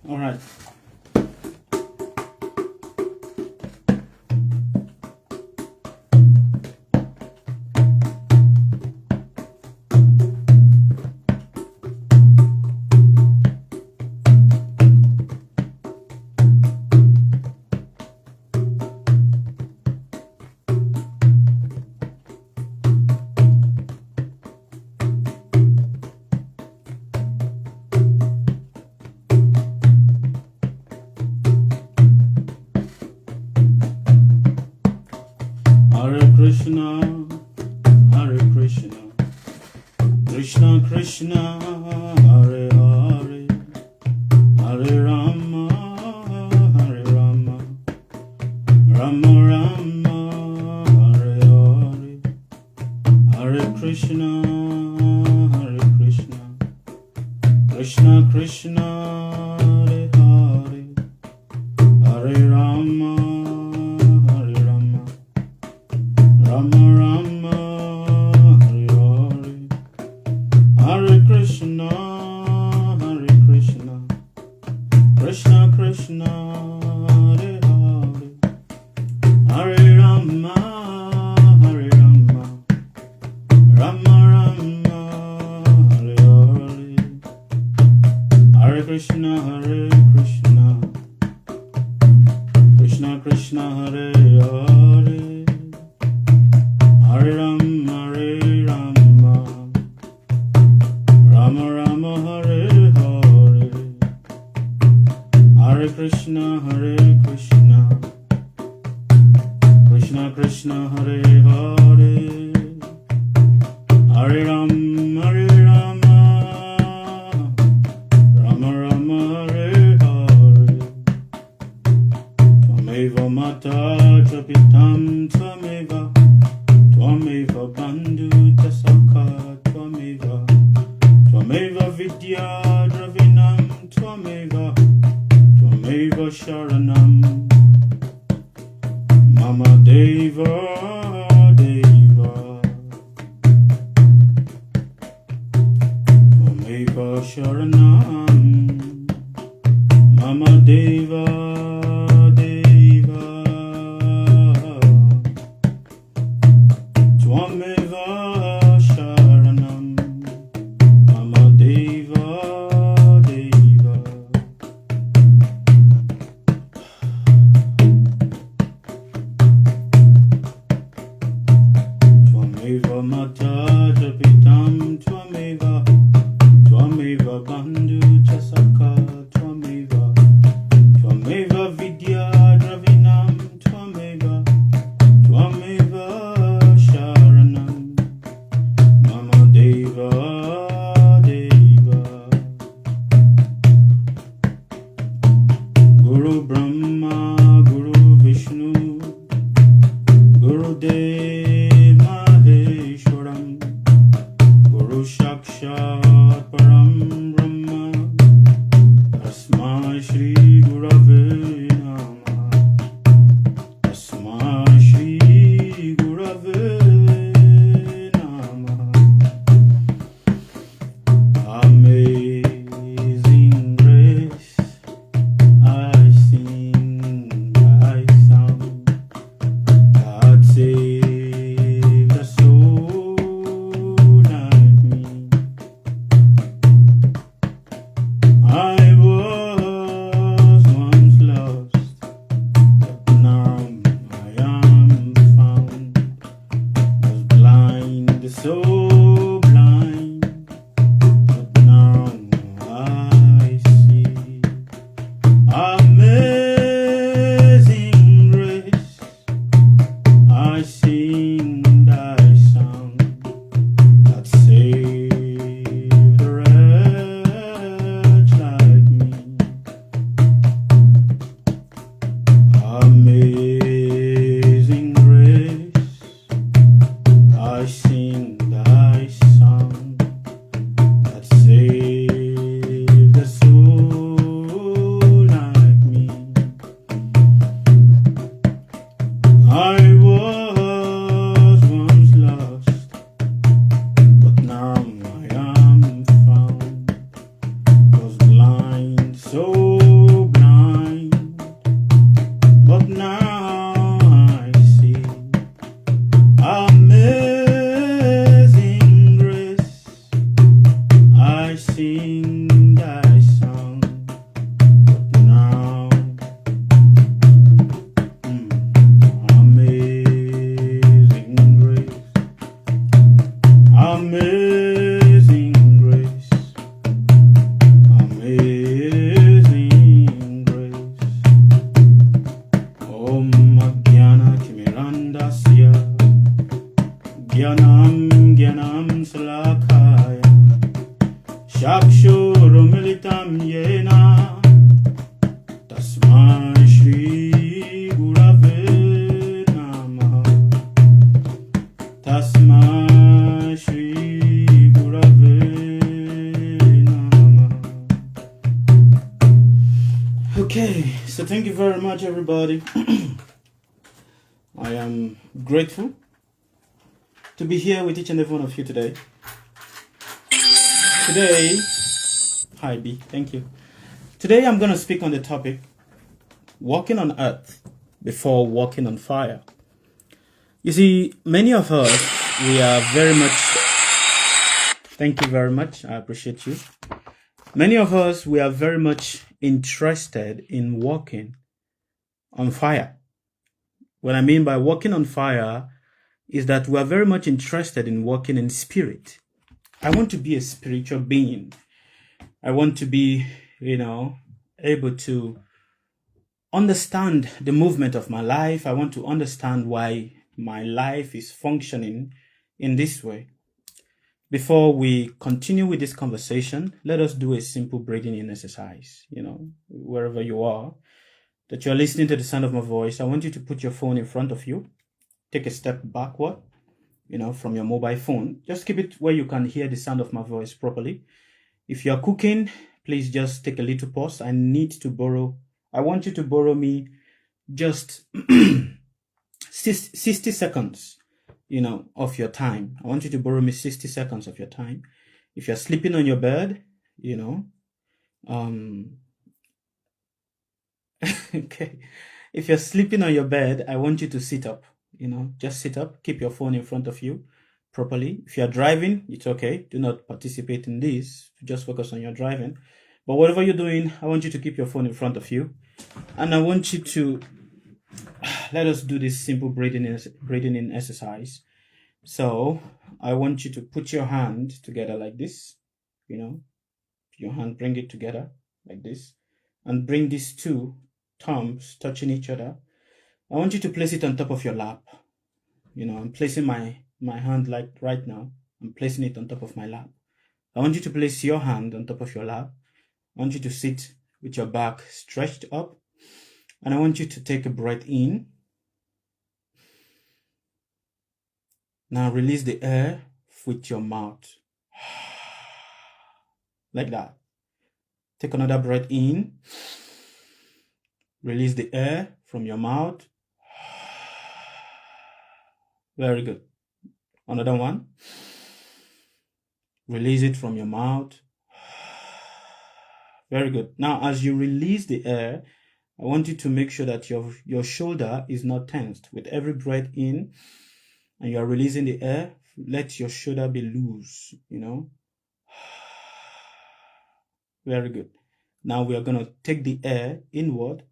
All right. Hare Krishna, Hare Krishna, Krishna Krishna, Hare Hare, Hare Rama, Hare Rama, Rama Rama, Hare Hare, Hare Krishna, Hare Krishna, Krishna Krishna, Hare Hare, Hare Rama, Hare Rama, Rama Rama, Hare Hare, Hare Krishna, Hare Krishna, Krishna Krishna, Hare Hare, Hare Rama, Hare Rama, Rama Rama, Hare Hare, Hare Krishna, Hare Krishna, Krishna Krishna, Hare Hare, Hare Rama, Hare Rama, Rama Rama, Hare Hare, Hare Krishna, Hare Krishna, Krishna Krishna, Hare Hare, Hare Rama, Hare Rama, Rama Rama, Hare Hare, Tvameva Mata cha Pitam Tvameva, Tvameva Bandhuta Sakha Tvameva, Tvameva Vidya Dravinam Tvameva, Tvameva Sharanam Mama Deva Deva, Tvameva Sharanam Mama Deva Deva, Tvameva Sharanam Mama Deva Deva. Tvameva Mata cha Pitam Tvameva, Tvameva Bandhu cha Sakha Tvameva, Tvameva Vidya Dravinam Tvameva, Tvameva Sharanam Mama Deva Deva. Guru Brahma, Guru Vishnu, Guru Dev Maheshwaram, Guru Sakshat Param Brahma, Tasmai Shri Gurave Namah, Tasmai Shri Gurave Namah. Amazing grace, I sing, I sound, God save a soul like me. I was once lost, but now I am found. Was blind, so blind, but now I see. Amazing grace, I sing thy song, that saved a wretch like me. Amazing grace, I sing thy Amazing grace, amazing grace. Om Gyana Timiranda Siya, Gyanam Salakaya, Shakshurumilitam Yena, Tasmai Shri Gurave Namaha, Tasmai Shri Gurave Namaha. Okay, so thank you very much, everybody. I am grateful to be here with each and every one of you today. Hi B, thank you. Today I'm going to speak on the topic, walking on earth before walking on fire. You see, many of us, we are very much, thank you very much, I appreciate you. Many of us, we are very much interested in walking on fire. What I mean by walking on fire is that we are very much interested in walking in spirit. I want to be a spiritual being. I want to be, able to understand the movement of my life. I want to understand why my life is functioning in this way. Before we continue with this conversation, let us do a simple breathing in exercise. Wherever you are, that you're listening to the sound of my voice, I want you to put your phone in front of you. Take a step backward, from your mobile phone. Just keep it where you can hear the sound of my voice properly. If you're cooking, please just take a little pause. I want you to borrow me just 60 seconds, of your time. I want you to borrow me 60 seconds of your time. If you're sleeping on your bed, okay. If you're sleeping on your bed, I want you to sit up, just sit up, keep your phone in front of you properly. If you're driving, it's okay. Do not participate in this. Just focus on your driving. But whatever you're doing, I want you to keep your phone in front of you. And I want you to, let us do this simple breathing in exercise. So I want you to put your hand together like this, your hand, bring it together like this, and bring these two thumbs touching each other. I want you to place it on top of your lap. I'm placing my hand like right now. I'm placing it on top of my lap. I want you to place your hand on top of your lap. I want you to sit with your back stretched up. And I want you to take a breath in. Now release the air with your mouth. Like that. Take another breath in. Release the air from your mouth. Very good. Another one. Release it from your mouth. Very good. Now, as you release the air, I want you to make sure that your shoulder is not tensed. With every breath in, and you are releasing the air, let your shoulder be loose, Very good. Now we are going to take the air inward.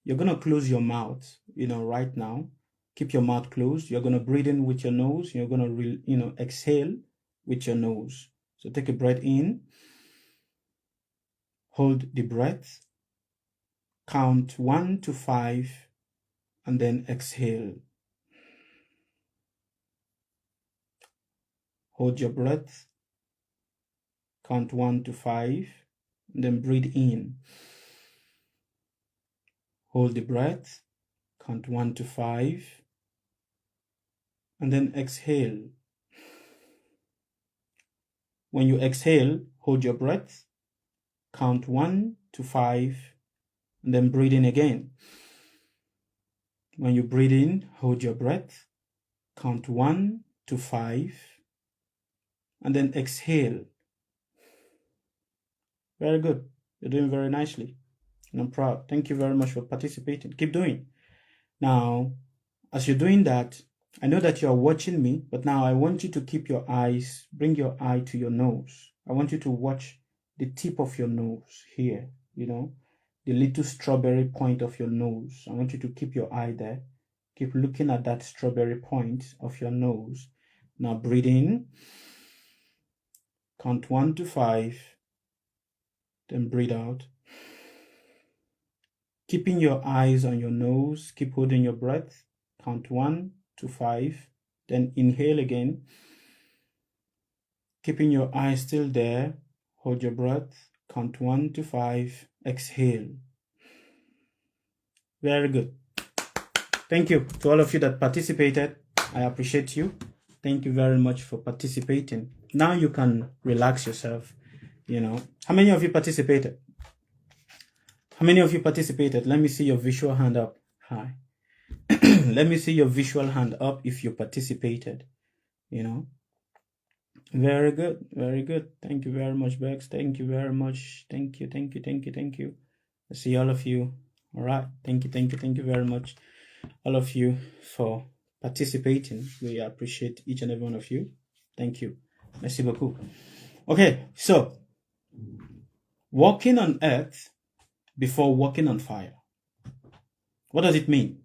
You're going to close your mouth, right now. Keep your mouth closed. You're going to breathe in with your nose. You're going to, exhale with your nose. So take a breath in. Hold the breath. Count 1 to 5 and then exhale. Hold your breath. Count 1 to 5 and then breathe in. Hold the breath. Count 1 to 5 and then exhale. When you exhale, hold your breath. Count 1 to 5 and then breathe in again. When you breathe in, hold your breath. Count 1 to 5 and then exhale. Very good. You're doing very nicely. And I'm proud. Thank you very much for participating. Keep doing. Now, as you're doing that, I know that you're watching me, but now I want you to bring your eye to your nose. I want you to watch the tip of your nose here, the little strawberry point of your nose. I want you to keep your eye there. Keep looking at that strawberry point of your nose. Now breathe in. Count 1 to 5. Then breathe out. Keeping your eyes on your nose. Keep holding your breath. Count 1 to 5. Then inhale again. Keeping your eyes still there. Hold your breath. Count 1 to 5. Exhale. Very good. Thank you to all of you that participated. I appreciate you. Thank you very much for participating. Now you can relax yourself. How many of you participated? How many of you participated? Let me see your visual hand up. Hi. Let me see your visual hand up if you participated. Very good. Very good. Thank you very much, Bex. Thank you very much. Thank you. I see all of you. All right. Thank you very much. All of you for participating. We appreciate each and every one of you. Thank you. Merci beaucoup. Okay, so walking on earth before walking on fire. What does it mean?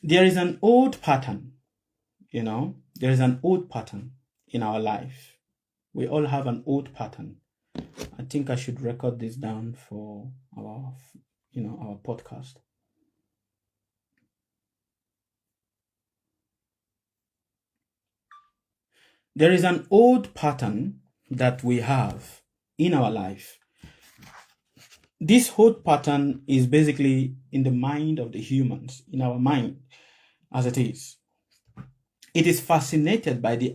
There is an old pattern, there is an old pattern in our life. We all have an old pattern. I think I should record this down for our podcast. There is an old pattern that we have in our life. This old pattern is basically in the mind of the humans, in our mind, as it is. It is fascinated by the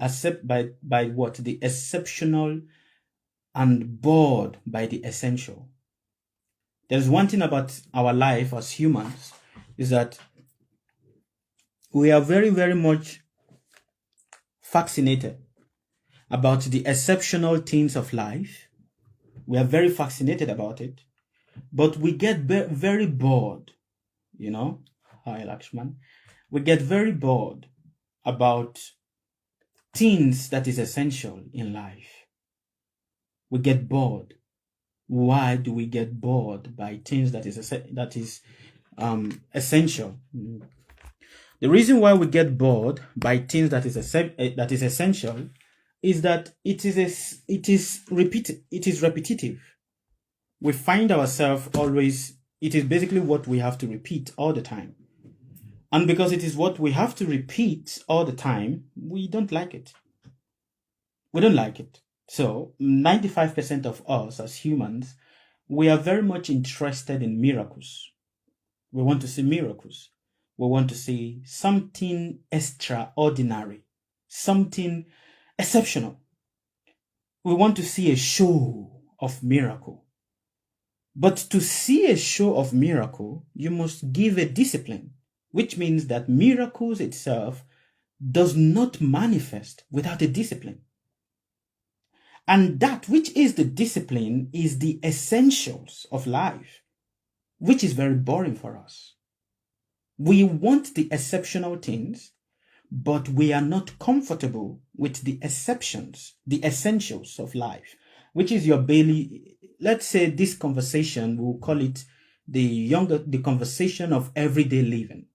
exceptional and bored by the essential. There's one thing about our life as humans is that we are very, very much fascinated about the exceptional things of life. We are very fascinated about it, but we get very bored, Hi, Lakshman. We get very bored about things that is essential in life. We get bored. Why do we get bored by things that is essential? The reason why we get bored by things that is essential is that it is repetitive. We find ourselves always, it is basically what we have to repeat all the time. And because it is what we have to repeat all the time, we don't like it. We don't like it. So 95% of us as humans, we are very much interested in miracles. We want to see miracles. We want to see something extraordinary, something exceptional. We want to see a show of miracle. But to see a show of miracle, you must give a discipline, which means that miracles itself does not manifest without a discipline. And that which is the discipline is the essentials of life, which is very boring for us. We want the exceptional things, but we are not comfortable with the exceptions, the essentials of life, which is your daily. Let's say this conversation, we'll call it the conversation of everyday living,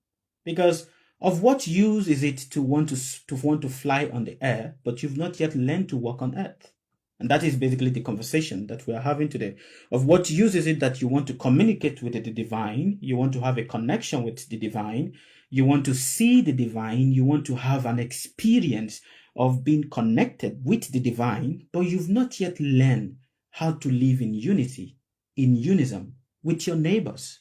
because of what use is it to want to fly on the air, but you've not yet learned to walk on earth? And that is basically the conversation that we are having today. Of what use is it that you want to communicate with the divine, you want to have a connection with the divine, you want to see the divine, you want to have an experience of being connected with the divine, but you've not yet learned how to live in unity, in unison with your neighbors.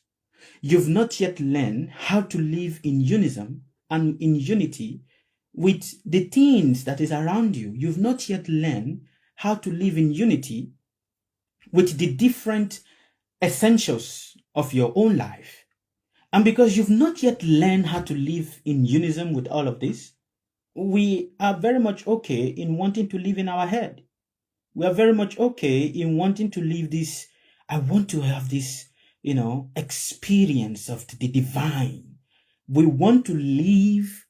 You've not yet learned how to live in unison and in unity with the things that is around you. You've not yet learned how to live in unity with the different essentials of your own life. And because you've not yet learned how to live in unison with all of this, we are very much okay in wanting to live in our head. We are very much okay in wanting to live this, I want to have this, experience of the divine. We want to live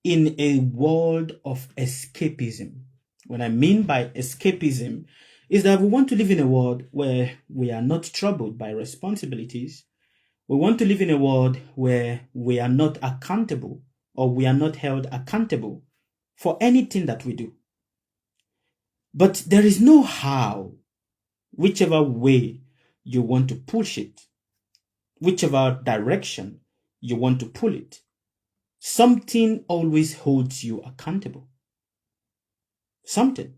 in a world of escapism. What I mean by escapism is that we want to live in a world where we are not troubled by responsibilities. We want to live in a world where we are not accountable, or we are not held accountable for anything that we do. But there is no how, whichever way you want to push it, whichever direction you want to pull it, something always holds you accountable. Something.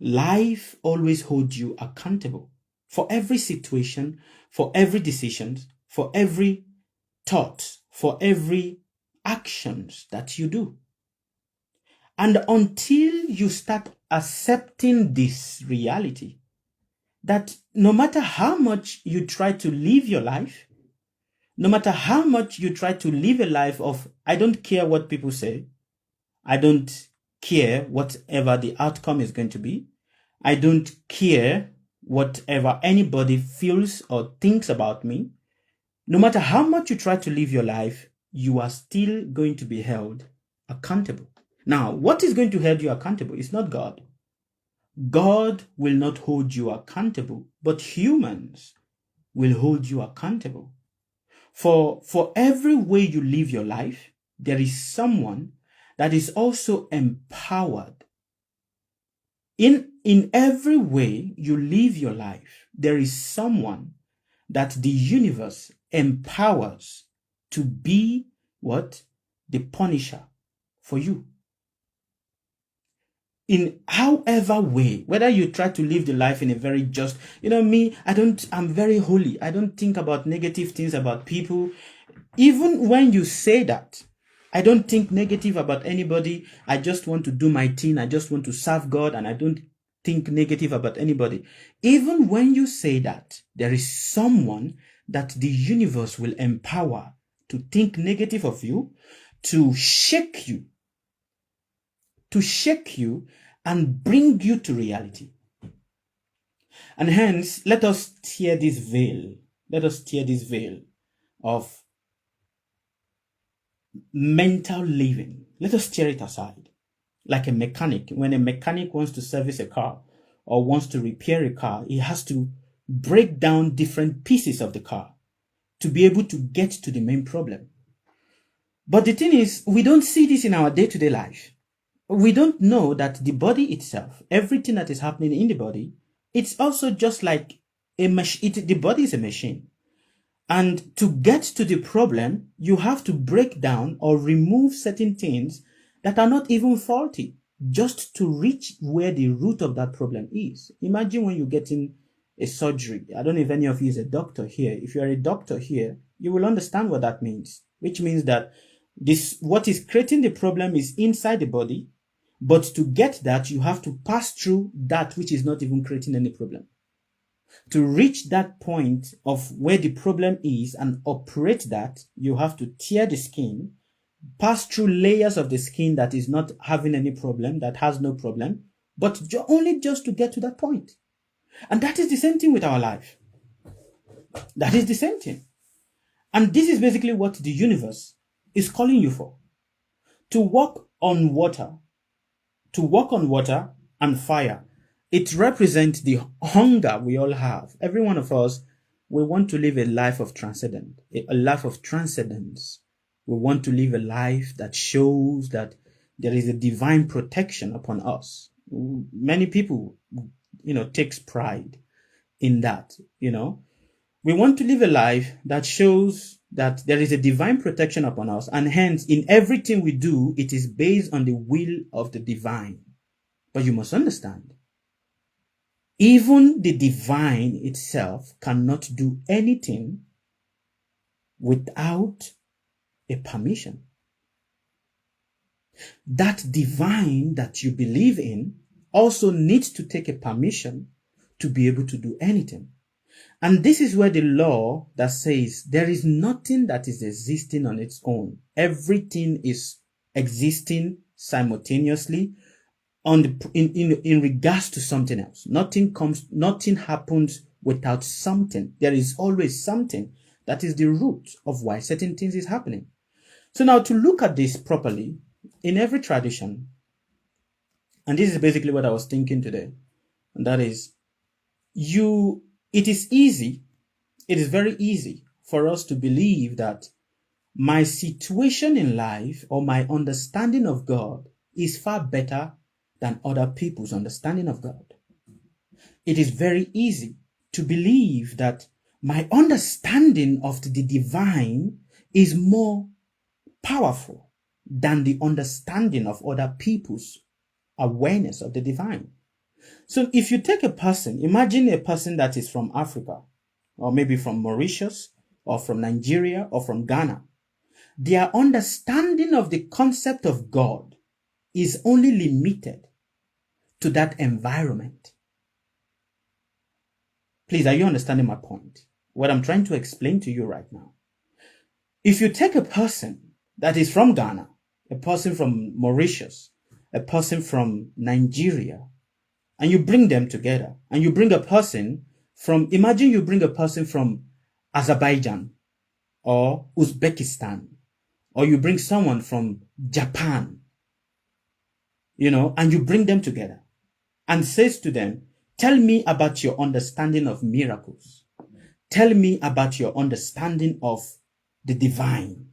Life always holds you accountable for every situation, for every decision, for every thought, for every actions that you do. And until you start accepting this reality, that no matter how much you try to live your life, no matter how much you try to live a life of, I don't care what people say, I don't care whatever the outcome is going to be, I don't care whatever anybody feels or thinks about me, no matter how much you try to live your life, you are still going to be held accountable. Now, what is going to hold you accountable? It's not God. God will not hold you accountable, but humans will hold you accountable. For every way you live your life, there is someone that is also empowered. In every way you live your life, there is someone that the universe empowers to be what? The punisher for you. In however way, whether you try to live the life in a very just, me, I'm very holy. I don't think about negative things about people. Even when you say that, I don't think negative about anybody. I just want to do my thing. I just want to serve God, and I don't think negative about anybody. Even when you say that, there is someone that the universe will empower to think negative of you, to shake you and bring you to reality. And hence, let us tear this veil. Let us tear this veil of mental living. Let us tear it aside. Like a mechanic. When a mechanic wants to service a car or wants to repair a car, he has to break down different pieces of the car to be able to get to the main problem. But the thing is, we don't see this in our day-to-day life. We don't know that the body itself, everything that is happening in the body, it's also just like a machine. The body is a machine. And to get to the problem, you have to break down or remove certain things that are not even faulty, just to reach where the root of that problem is. Imagine when you're getting a surgery. I don't know if any of you is a doctor here. If you're a doctor here, you will understand what that means, which means that what is creating the problem is inside the body, but to get that, you have to pass through that which is not even creating any problem. To reach that point of where the problem is and operate that, you have to tear the skin, pass through layers of the skin that is not having any problem, that has no problem, but only just to get to that point. And that is the same thing with our life. That is the same thing. And this is basically what the universe is calling you for. To walk on water and fire. It represents the hunger we all have. Every one of us, we want to live a life of transcendence, a life of transcendence. We want to live a life that shows that there is a divine protection upon us. Many people, takes pride in that, We want to live a life that shows that there is a divine protection upon us, and hence in everything we do, it is based on the will of the divine. But you must understand, even the divine itself cannot do anything without a permission. That divine that you believe in also needs to take a permission to be able to do anything. And this is where the law that says there is nothing that is existing on its own. Everything is existing simultaneously in regards to something else. Nothing happens without something. There is always something that is the root of why certain things is happening. So now to look at this properly, in every tradition, and this is basically what I was thinking today, and that is, it is very easy for us to believe that my situation in life or my understanding of God is far better than other people's understanding of God. It is very easy to believe that my understanding of the divine is more powerful than the understanding of other people's awareness of the divine. So if you take a person, imagine a person that is from Africa, or maybe from Mauritius, or from Nigeria, or from Ghana. Their understanding of the concept of God is only limited to that environment. Please, are you understanding my point? What I'm trying to explain to you right now. If you take a person that is from Ghana, a person from Mauritius, a person from Nigeria, and you bring them together, and you bring a person from, imagine you bring a person from Azerbaijan or Uzbekistan, or you bring someone from Japan, and you bring them together and says to them, tell me about your understanding of miracles. Tell me about your understanding of the divine.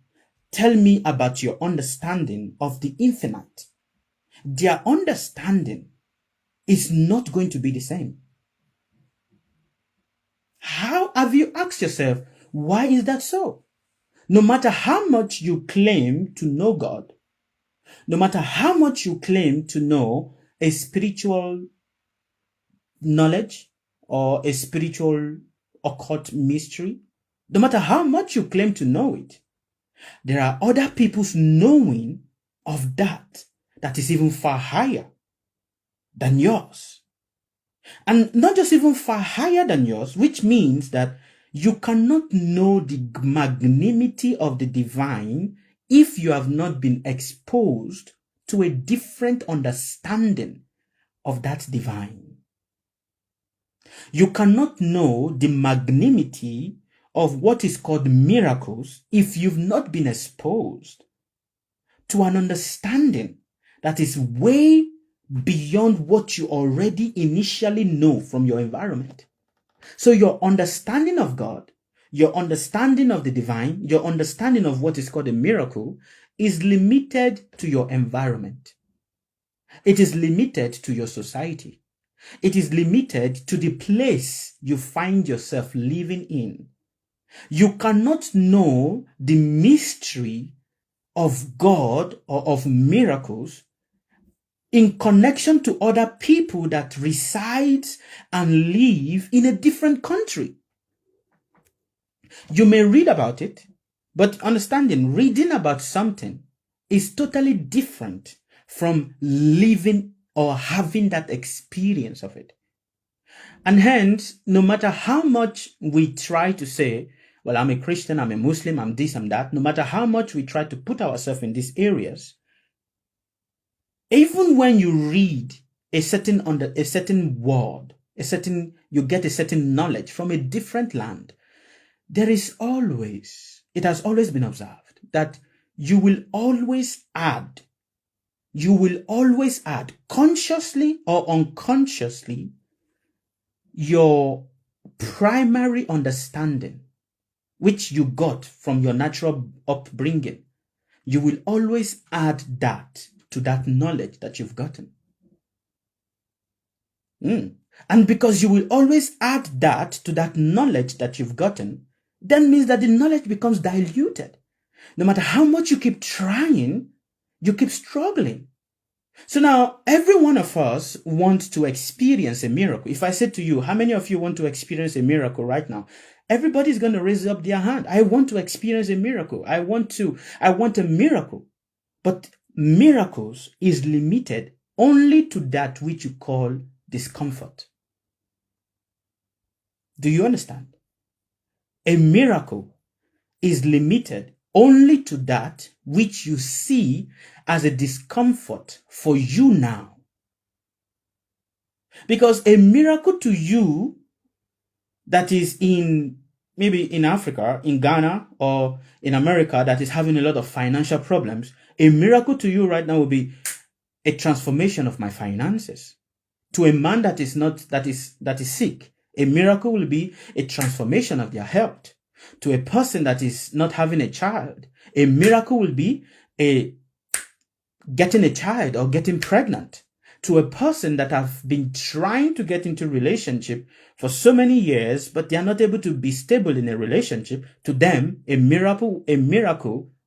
Tell me about your understanding of the infinite. Their understanding is not going to be the same. How have you asked yourself, why is that so? No matter how much you claim to know God, no matter how much you claim to know a spiritual knowledge or a spiritual occult mystery, no matter how much you claim to know it, there are other people's knowing of that is even far higher than yours. And not just even far higher than yours, which means that you cannot know the magnanimity of the divine if you have not been exposed to a different understanding of that divine. You cannot know the magnanimity of what is called miracles if you've not been exposed to an understanding that is way beyond what you already initially know from your environment. So your understanding of God, your understanding of the divine, your understanding of what is called a miracle is limited to your environment. It is limited to your society. It is limited to the place you find yourself living in. You cannot know the mystery of God or of miracles in connection to other people that resides and live in a different country. You may read about it, but understanding, reading about something is totally different from living or having that experience of it. And hence, no matter how much we try to say, well, I'm a Christian, I'm a Muslim, I'm this, I'm that, no matter how much we try to put ourselves in these areas, even when you read a certain word, you get a certain knowledge from a different land, it has always been observed that you will always add, consciously or unconsciously, your primary understanding, which you got from your natural upbringing. You will always add that to that knowledge that you've gotten. And because you will always add that to that knowledge that you've gotten, that means that the knowledge becomes diluted. No matter how much you keep trying, you keep struggling. So now, every one of us wants to experience a miracle. If I said to you, how many of you want to experience a miracle right now? Everybody's going to raise up their hand. I want to experience a miracle. I want a miracle. But miracles is limited only to that which you call discomfort. Do you understand? A miracle is limited only to that which you see as a discomfort for you now. Because a miracle to you that is maybe in Africa, in Ghana, or in America that is having a lot of financial problems, a miracle to you right now will be a transformation of my finances. To a man that is sick, a miracle will be a transformation of their health. To a person that is not having a child, a miracle will be getting a child or getting pregnant. to a person that have been trying to get into relationship for so many years, but they are not able to be stable in a relationship. To them, a miracle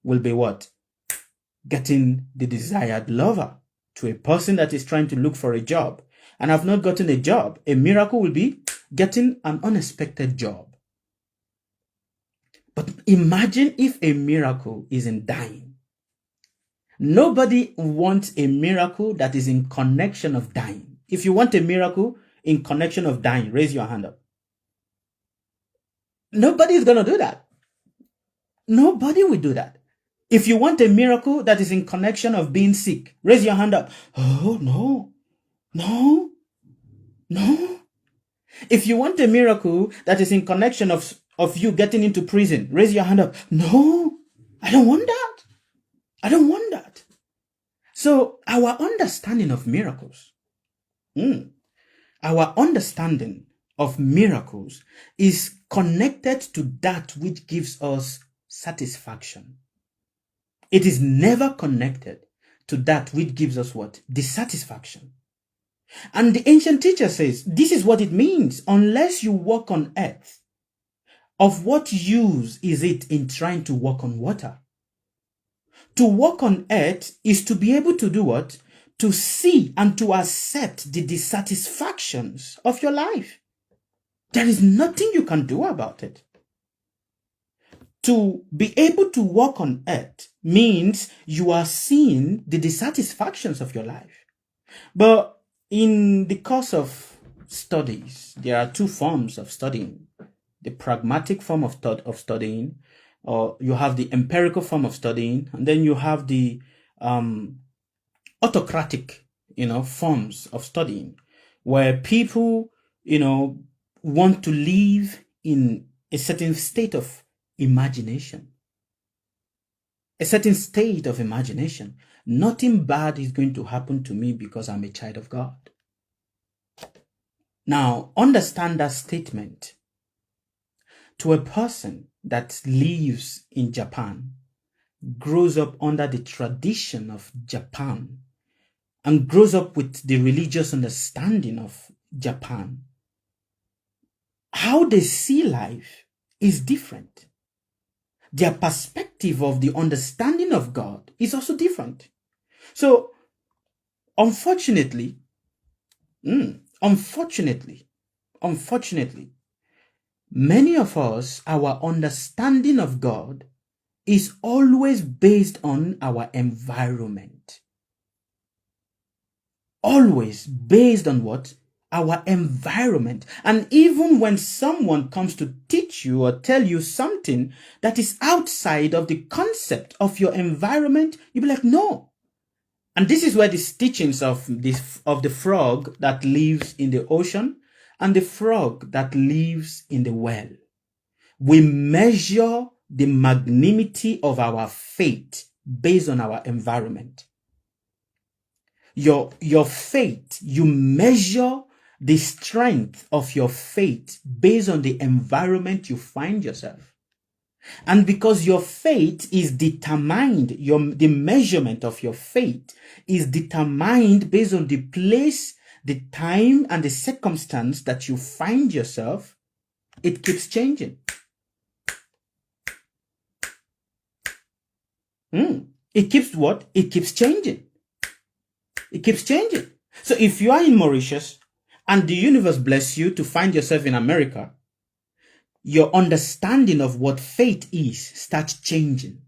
will be what? Getting the desired lover. To a person that is trying to look for a job and have not gotten a job, a miracle will be getting an unexpected job. But imagine if a miracle is in dying. Nobody wants a miracle that is in connection of dying. If you want a miracle in connection of dying, raise your hand up. Nobody is going to do that. Nobody will do that. If you want a miracle that is in connection of being sick, raise your hand up. Oh, no. No. No. If you want a miracle that is in connection of you getting into prison, raise your hand up. No, I don't want that. I don't want that. So our understanding of miracles, our understanding of miracles is connected to that which gives us satisfaction. It is never connected to that which gives us what? Dissatisfaction. And the ancient teacher says, this is what it means. Unless you walk on earth, of what use is it in trying to walk on water? To walk on earth is to be able to do what? To see and to accept the dissatisfactions of your life. There is nothing you can do about it. To be able to walk on earth means you are seeing the dissatisfactions of your life. But in the course of studies, there are two forms of studying. The pragmatic form of studying, or you have the empirical form of studying, and then you have the autocratic, forms of studying, where people, want to live in a certain state of imagination. A certain state of imagination. Nothing bad is going to happen to me because I'm a child of God. Now, understand that statement. To a person that lives in Japan, grows up under the tradition of Japan, and grows up with the religious understanding of Japan, how they see life is different. Their perspective of the understanding of God is also different. So, unfortunately, many of us, our understanding of God is always based on our environment. Always based on what? Our environment. And even when someone comes to teach you or tell you something that is outside of the concept of your environment, you'll be like, no. And this is where these teachings of the frog that lives in the ocean and the frog that lives in the well. We measure the magnanimity of our faith based on our environment. Your faith, you measure the strength of your faith based on the environment you find yourself. And because your faith is determined, the measurement of your faith is determined based on the place, the time, and the circumstance that you find yourself, it keeps changing. It keeps what? It keeps changing. It keeps changing. So if you are in Mauritius and the universe bless you to find yourself in America, your understanding of what faith is starts changing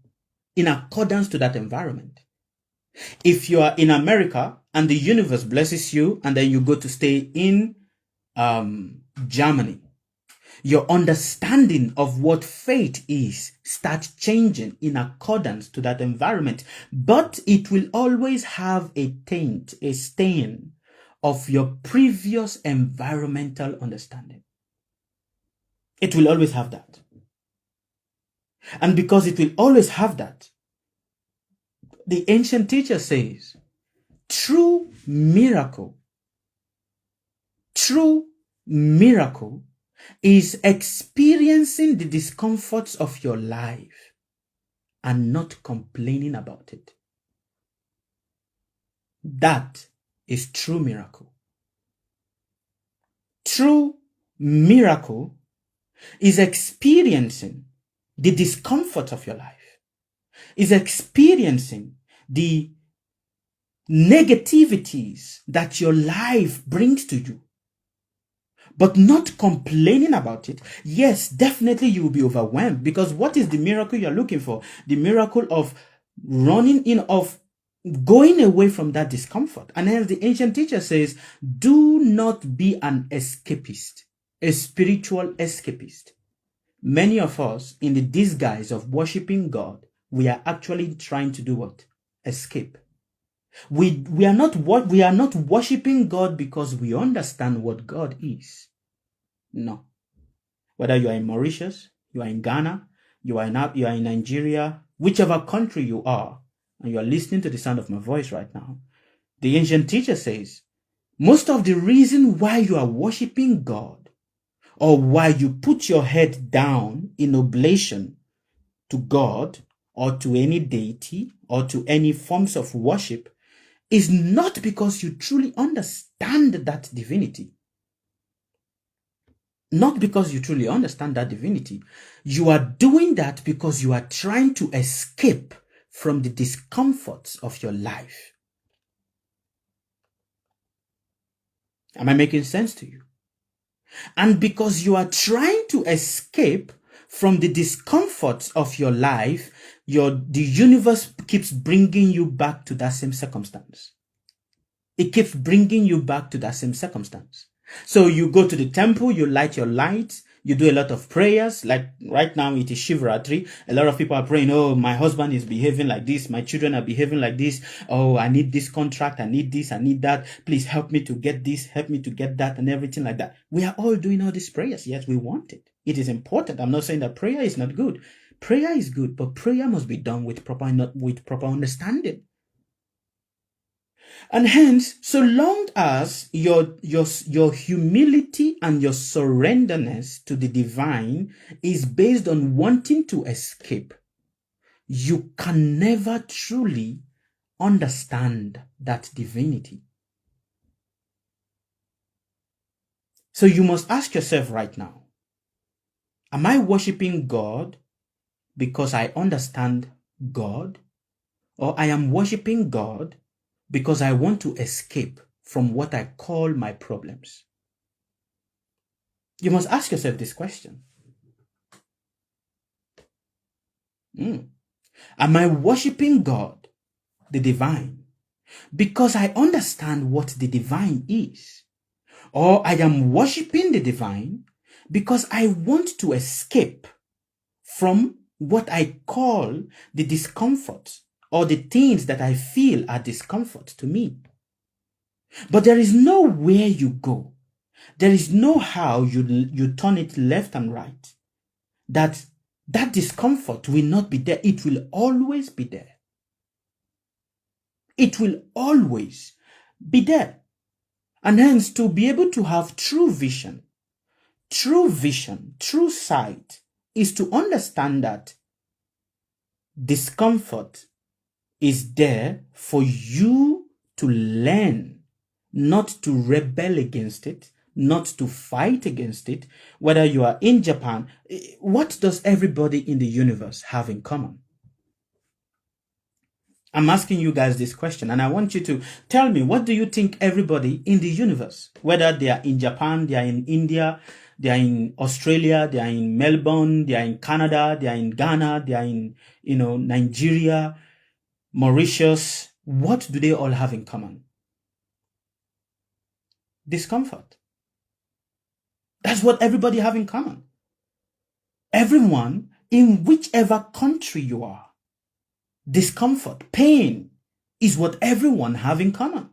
in accordance to that environment. If you are in America and the universe blesses you and then you go to stay in Germany, your understanding of what faith is starts changing in accordance to that environment. But it will always have a taint, a stain of your previous environmental understanding. It will always have that. And because it will always have that, the ancient teacher says, true miracle is experiencing the discomforts of your life and not complaining about it. That is true miracle. True miracle is experiencing the discomfort of your life, is experiencing the negativities that your life brings to you, but not complaining about it. Yes, definitely you will be overwhelmed, because what is the miracle you're looking for? The miracle of going away from that discomfort. And hence the ancient teacher says, do not be an escapist, a spiritual escapist. Many of us, in the disguise of worshiping God, we are actually trying to do what? Escape. We are not worshiping God because we understand what God is. No. Whether you are in Mauritius, you are in Ghana, you are in Nigeria, whichever country you are, and you are listening to the sound of my voice right now, the ancient teacher says, most of the reason why you are worshiping God, or why you put your head down in oblation to God, or to any deity, or to any forms of worship, is not because you truly understand that divinity. Not because you truly understand that divinity. You are doing that because you are trying to escape from the discomforts of your life. Am I making sense to you? And because you are trying to escape from the discomforts of your life, the universe keeps bringing you back to that same circumstance. It keeps bringing you back to that same circumstance. So you go to the temple, you light your lights, you do a lot of prayers. Like right now it is Shivratri. A lot of people are praying, oh, my husband is behaving like this. My children are behaving like this. Oh, I need this contract. I need this. I need that. Please help me to get this. Help me to get that, and everything like that. We are all doing all these prayers. Yes, we want it. It is important. I'm not saying that prayer is not good. Prayer is good, but prayer must be done with proper understanding. And hence, so long as your humility and your surrenderness to the divine is based on wanting to escape, you can never truly understand that divinity. So you must ask yourself right now, am I worshiping God because I understand God? Or I am worshiping God because I want to escape from what I call my problems? You must ask yourself this question. Am I worshiping God, the divine, because I understand what the divine is? Or I am worshiping the divine because I want to escape from what I call the discomfort, or the things that I feel are discomfort to me? But there is no where you go. There is no how you turn it left and right. That discomfort will not be there. It will always be there. It will always be there. And hence, to be able to have true vision, true sight, is to understand that discomfort is there for you to learn, not to rebel against it, not to fight against it. Whether you are in Japan, what does everybody in the universe have in common? I'm asking you guys this question, and I want you to tell me, what do you think everybody in the universe, whether they are in Japan, they are in India, they are in Australia, they are in Melbourne, they are in Canada, they are in Ghana, they are in, Nigeria, Mauritius, what do they all have in common? Discomfort. That's what everybody have in common. Everyone, in whichever country you are, discomfort, pain, is what everyone have in common.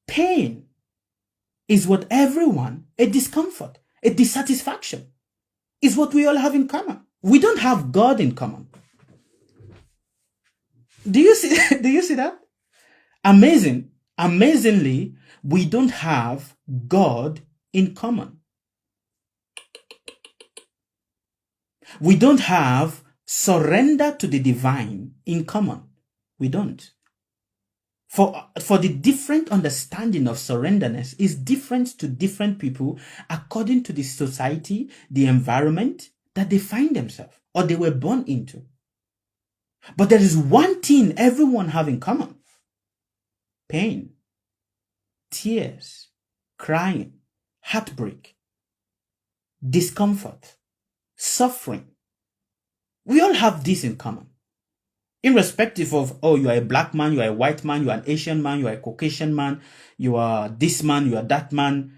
Pain is what everyone, a discomfort, a dissatisfaction, is what we all have in common. We don't have God in common. Do you see that? Amazingly, we don't have God in common. We don't have surrender to the divine in common. We don't. For the different understanding of surrenderness is different to different people according to the society, the environment that they find themselves or they were born into. But there is one thing everyone have in common: pain, tears, crying, heartbreak, discomfort, suffering. We all have this in common. Irrespective of, oh, you are a black man, you are a white man, you are an Asian man, you are a Caucasian man, you are this man, you are that man,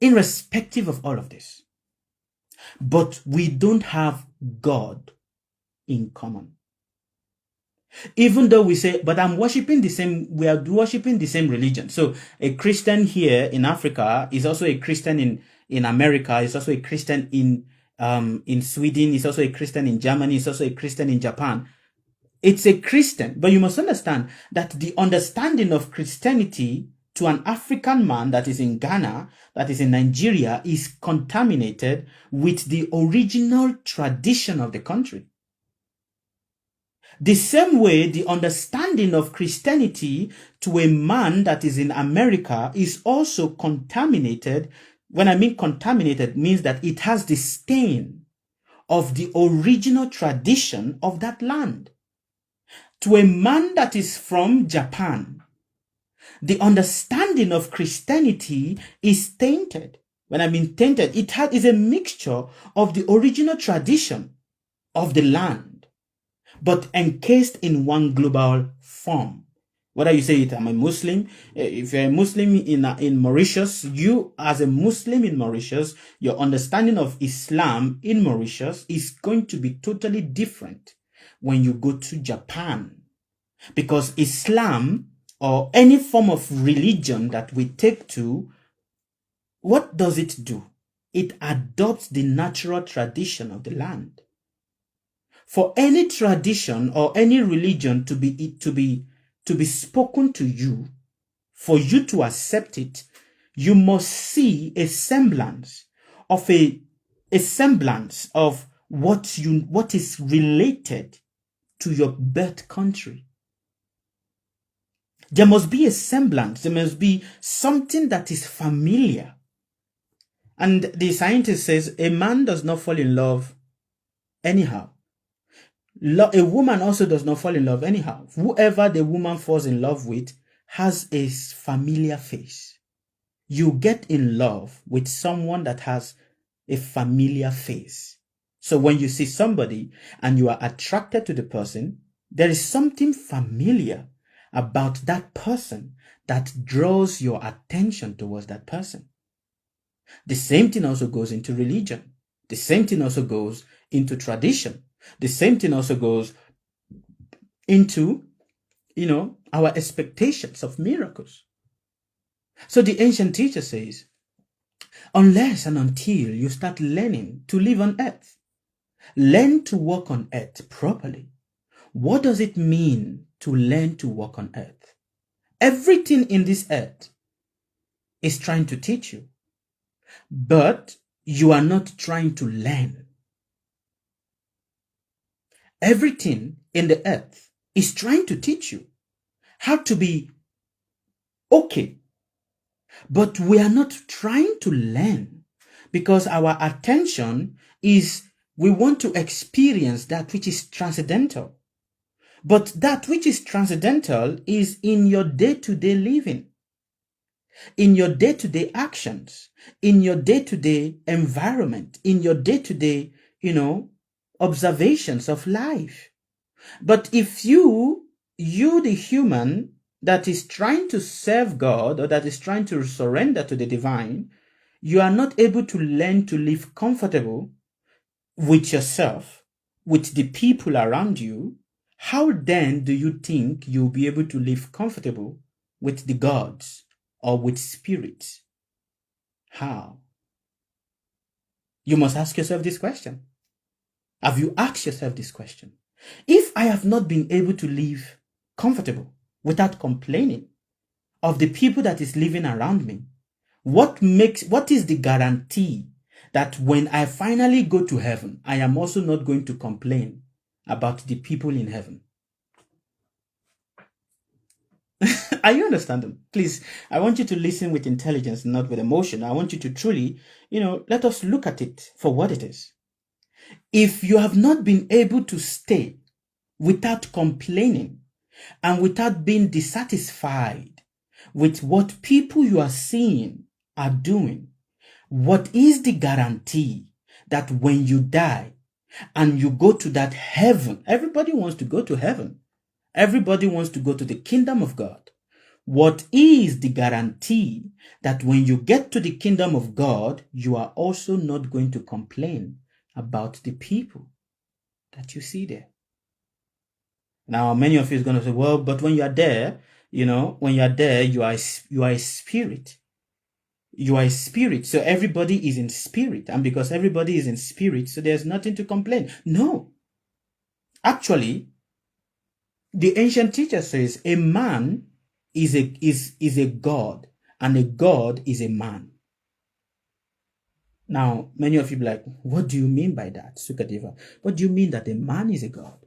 irrespective of all of this. But we don't have God in common. Even though we say, but we are worshiping the same religion. So a Christian here in Africa is also a Christian in America, is also a Christian in Sweden, is also a Christian in Germany, is also a Christian in Japan. It's a Christian, but you must understand that the understanding of Christianity to an African man that is in Ghana, that is in Nigeria, is contaminated with the original tradition of the country. The same way, the understanding of Christianity to a man that is in America is also contaminated. When I mean contaminated, means that it has the stain of the original tradition of that land. To a man that is from Japan, the understanding of Christianity is tainted. When I mean tainted, it is a mixture of the original tradition of the land, but encased in one global form. Whether you say it, I'm a Muslim. If you're a Muslim in Mauritius, you as a Muslim in Mauritius, your understanding of Islam in Mauritius is going to be totally different when you go to Japan. Because Islam, or any form of religion that we take to, what does it do? It adopts the natural tradition of the land. For any tradition or any religion to be spoken to you, for you to accept it, you must see a semblance of what is related to your birth country. There must be a semblance. There must be something that is familiar. And the scientist says a man does not fall in love anyhow. A woman also does not fall in love anyhow. Whoever the woman falls in love with has a familiar face. You get in love with someone that has a familiar face. So when you see somebody and you are attracted to the person, there is something familiar about that person that draws your attention towards that person. The same thing also goes into religion. The same thing also goes into tradition. The same thing also goes into, our expectations of miracles. So the ancient teacher says, unless and until you start learning to live on earth, learn to walk on earth properly. What does it mean to learn to walk on earth? Everything in this earth is trying to teach you, but you are not trying to learn. Everything in the earth is trying to teach you how to be okay, but we are not trying to learn because our attention is we want to experience that which is transcendental. But that which is transcendental is in your day-to-day living, in your day-to-day actions, in your day-to-day environment, in your day-to-day, observations of life. But if you the human that is trying to serve God or that is trying to surrender to the divine, you are not able to learn to live comfortable with yourself, with the people around you, how then do you think you'll be able to live comfortable with the gods or with spirits? How? You must ask yourself this question. Have you asked yourself this question? If I have not been able to live comfortable without complaining of the people that is living around me, what is the guarantee that when I finally go to heaven, I am also not going to complain about the people in heaven? Are you understanding? Please, I want you to listen with intelligence, not with emotion. I want you to truly, let us look at it for what it is. If you have not been able to stay without complaining and without being dissatisfied with what people you are seeing are doing, what is the guarantee that when you die and you go to that heaven, everybody wants to go to heaven. Everybody wants to go to the kingdom of God. What is the guarantee that when you get to the kingdom of God, you are also not going to complain about the people that you see there? Now, many of you is going to say, well, but when you are there, you are a spirit. You are a spirit. So everybody is in spirit. And because everybody is in spirit, so there's nothing to complain. No. Actually, the ancient teacher says a man is a god, and a god is a man. Now, many of you be like, what do you mean by that, Sukadeva? What do you mean that a man is a god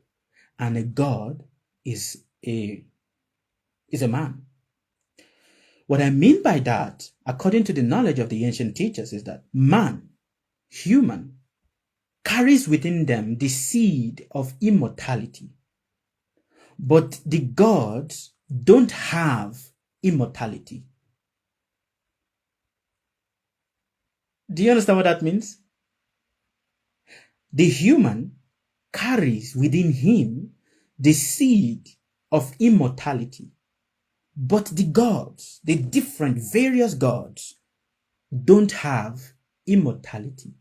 and a god is a man? What I mean by that, according to the knowledge of the ancient teachers, is that man, human, carries within them the seed of immortality. But the gods don't have immortality. Do you understand what that means? The human carries within him the seed of immortality. But the gods, the different various gods, don't have immortality.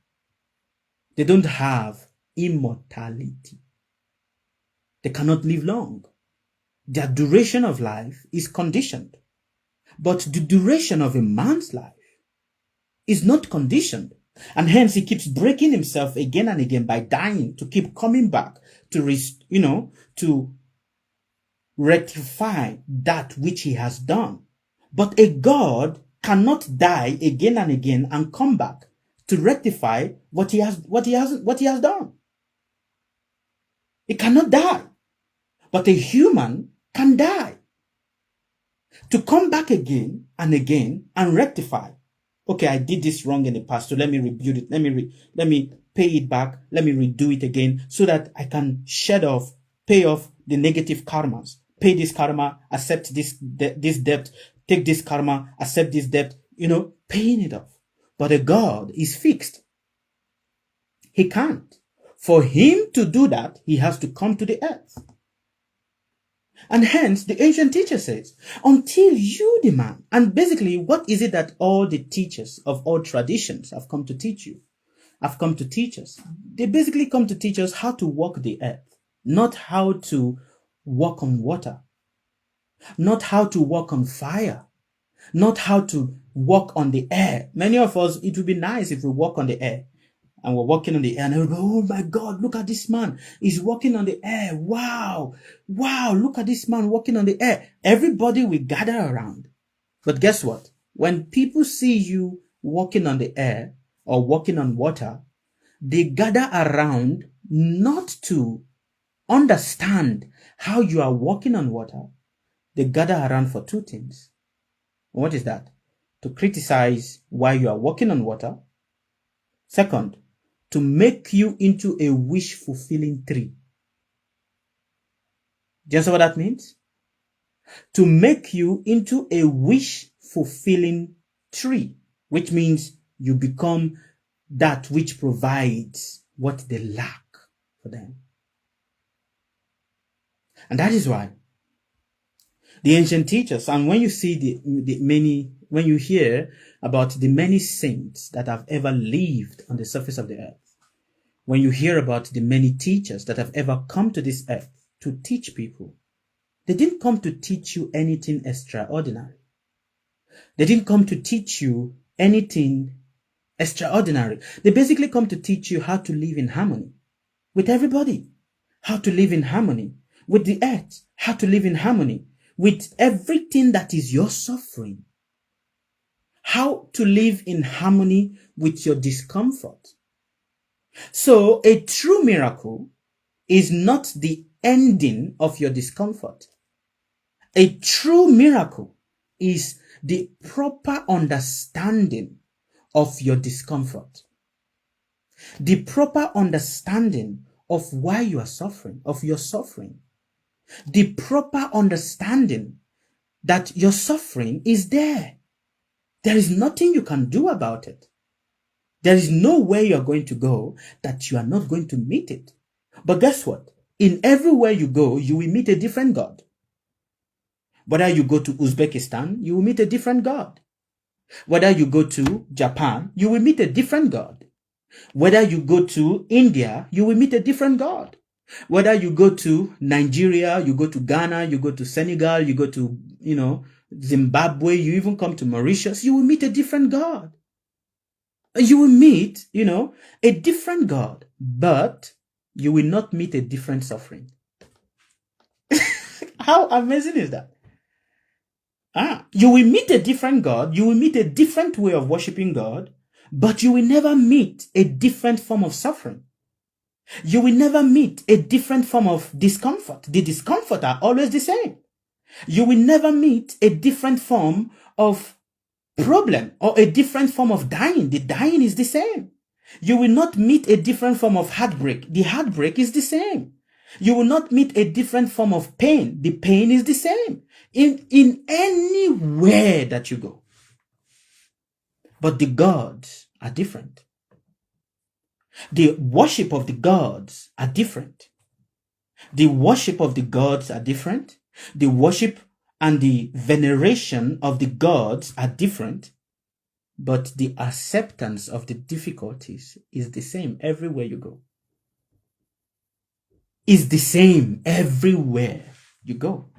They don't have immortality. They cannot live long. Their duration of life is conditioned. But the duration of a man's life is not conditioned. And hence he keeps breaking himself again and again by dying to keep coming back to rectify that which he has done. But a God cannot die again and again and come back to rectify what he has done. He cannot die. But a human can die to come back again and again and rectify. Okay, I did this wrong in the past, so let me rebuild it. Let me pay it back. Let me redo it again so that I can pay off the negative karmas. Pay this karma, accept this debt, take this karma, accept this debt, paying it off. But a God is fixed. He can't. For him to do that, he has to come to the earth. And hence, the ancient teacher says, until you demand, and basically, what is it that all the teachers of all traditions have come to teach you? Have come to teach us. They basically come to teach us how to walk the earth, not how to walk on water, not how to walk on fire, not how to walk on the air. Many of us, it would be nice if we walk on the air. And we're walking on the air and we go, oh my God, look at this man. He's walking on the air. Wow. Look at this man walking on the air. Everybody will gather around. But guess what? When people see you walking on the air or walking on water, they gather around not to understand how you are walking on water. They gather around for two things. What is that? To criticize why you are walking on water. Second, to make you into a wish-fulfilling tree. Do you understand what that means? To make you into a wish-fulfilling tree, which means you become that which provides what they lack for them. And that is why the ancient teachers, and when you see when you hear about the many saints that have ever lived on the surface of the earth, when you hear about the many teachers that have ever come to this earth to teach people, they didn't come to teach you anything extraordinary. They didn't come to teach you anything extraordinary. They basically come to teach you how to live in harmony with everybody, how to live in harmony with the earth, how to live in harmony with everything that is your suffering, how to live in harmony with your discomfort. So a true miracle is not the ending of your discomfort. A true miracle is the proper understanding of your discomfort, the proper understanding of why you are suffering, of your suffering, the proper understanding that your suffering is there. There is nothing you can do about it. There is nowhere you're going to go that you are not going to meet it. But guess what? In everywhere you go, you will meet a different God. Whether you go to Uzbekistan, you will meet a different God. Whether you go to Japan, you will meet a different God. Whether you go to India, you will meet a different God. Whether you go to Nigeria, you go to Ghana, you go to Senegal, you go to, Zimbabwe, you even come to Mauritius, you will meet a different God. You will meet, a different God, but you will not meet a different suffering. How amazing is that? You will meet a different God, you will meet a different way of worshiping God, but you will never meet a different form of suffering. You will never meet a different form of discomfort. The discomfort are always the same. You will never meet a different form of problem or a different form of dying. The dying is the same. You will not meet a different form of heartbreak. The heartbreak is the same. You will not meet a different form of pain. The pain is the same. In anywhere that you go. But the gods are different. The worship of the gods are different. The worship of the gods are different. The worship and the veneration of the gods are different. But the acceptance of the difficulties is the same everywhere you go. Is the same everywhere you go.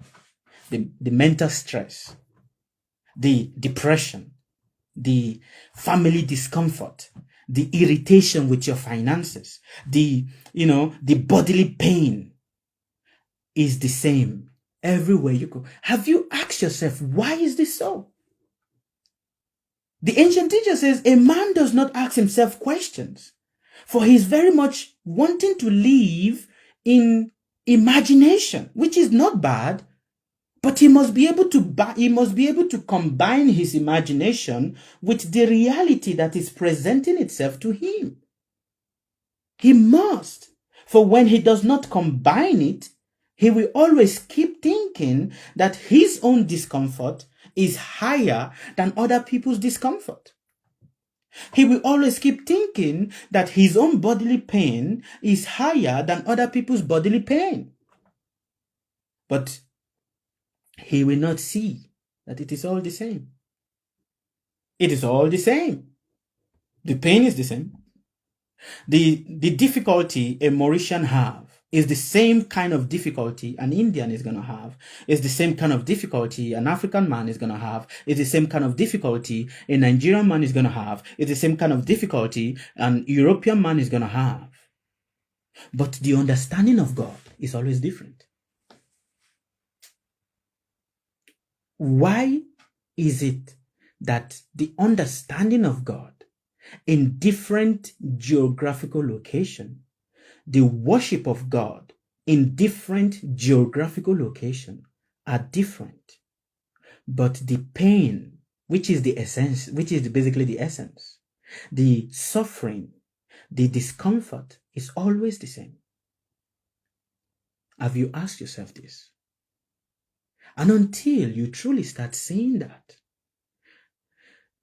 The mental stress, the depression, the family discomfort, the irritation with your finances, the bodily pain is the same everywhere you go. Have you asked yourself, why is this so? The ancient teacher says a man does not ask himself questions, for he is very much wanting to live in imagination, which is not bad, but he must be able to combine his imagination with the reality that is presenting itself to him. He must. For when he does not combine it, he will always keep thinking that his own discomfort is higher than other people's discomfort. He will always keep thinking that his own bodily pain is higher than other people's bodily pain. But he will not see that it is all the same. It is all the same. The pain is the same. The difficulty a Mauritian have is the same kind of difficulty an Indian is going to have. It's the same kind of difficulty an African man is going to have. It's the same kind of difficulty a Nigerian man is going to have. It's the same kind of difficulty an European man is going to have. But the understanding of God is always different. Why is it that the understanding of God in different geographical location, the worship of God in different geographical location are different, but the pain, which is the essence, which is basically the essence, the suffering, the discomfort is always the same? Have you asked yourself this? And until you truly start seeing that,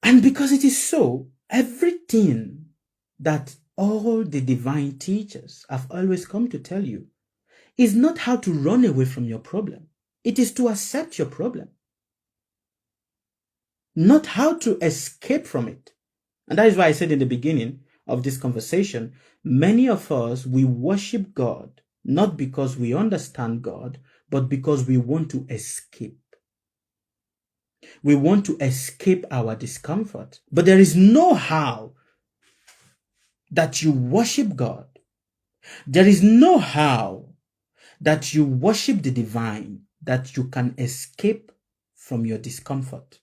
and because it is so, everything that all the divine teachers have always come to tell you is not how to run away from your problem. It is to accept your problem, not how to escape from it. And that is why I said in the beginning of this conversation, many of us, we worship God not because we understand God, but because we want to escape. We want to escape our discomfort. But there is no how that you worship God. There is no how that you worship the divine that you can escape from your discomfort.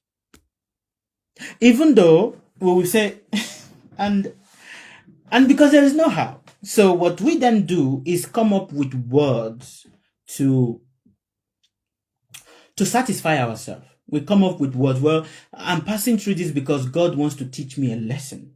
Even though we will say, and because there is no how. So what we then do is come up with words to to satisfy ourselves. We come up with words. Well, I'm passing through this because God wants to teach me a lesson.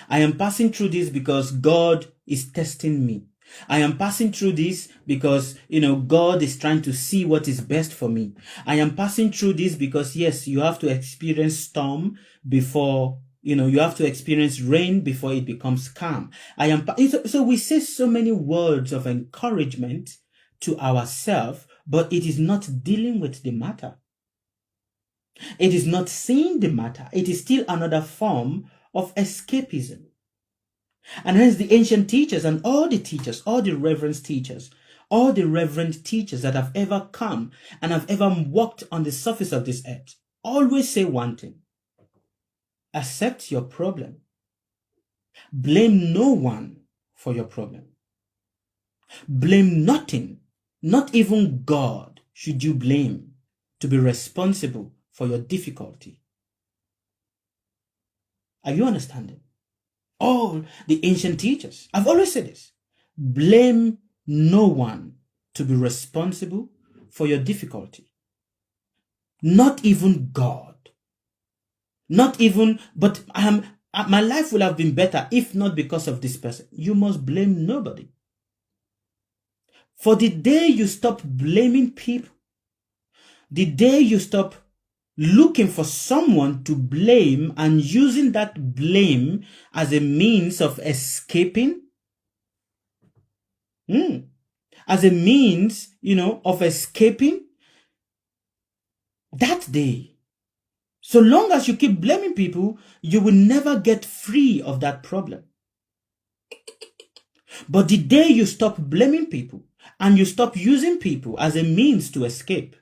I am passing through this because God is testing me. I am passing through this because, God is trying to see what is best for me. I am passing through this because, yes, you have to experience storm before, you have to experience rain before it becomes calm. So we say so many words of encouragement to ourselves, but it is not dealing with the matter. It is not seeing the matter. It is still another form of escapism. And hence the ancient teachers and all the teachers, all the reverend teachers that have ever come and have ever walked on the surface of this earth always say one thing: accept your problem. Blame no one for your problem. Blame nothing, not even God should you blame to be responsible for your difficulty. Are you understanding? All the ancient teachers, I've always said this: blame no one to be responsible for your difficulty. Not even God. Not even, but my life will have been better if not because of this person. You must blame nobody. For the day you stop blaming people, the day you stop looking for someone to blame and using that blame as a means of escaping, as a means, of escaping, that day, so long as you keep blaming people, you will never get free of that problem. But the day you stop blaming people and you stop using people as a means to escape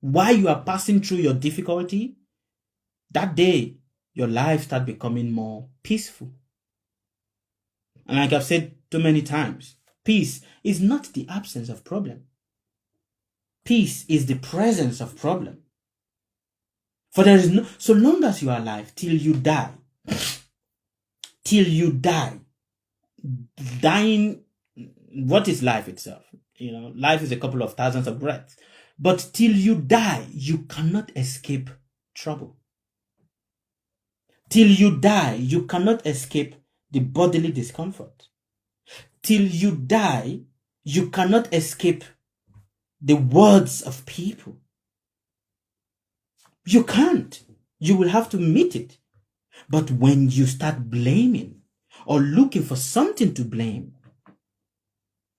while you are passing through your difficulty, that day your life starts becoming more peaceful. And like I've said too many times, peace is not the absence of problem. Peace is the presence of problem. For there is no, so long as you are alive, till you die, dying, what is life itself? Life is a couple of thousands of breaths. But till you die, you cannot escape trouble. Till you die, you cannot escape the bodily discomfort. Till you die, you cannot escape the words of people. You can't. You will have to meet it. But when you start blaming or looking for something to blame,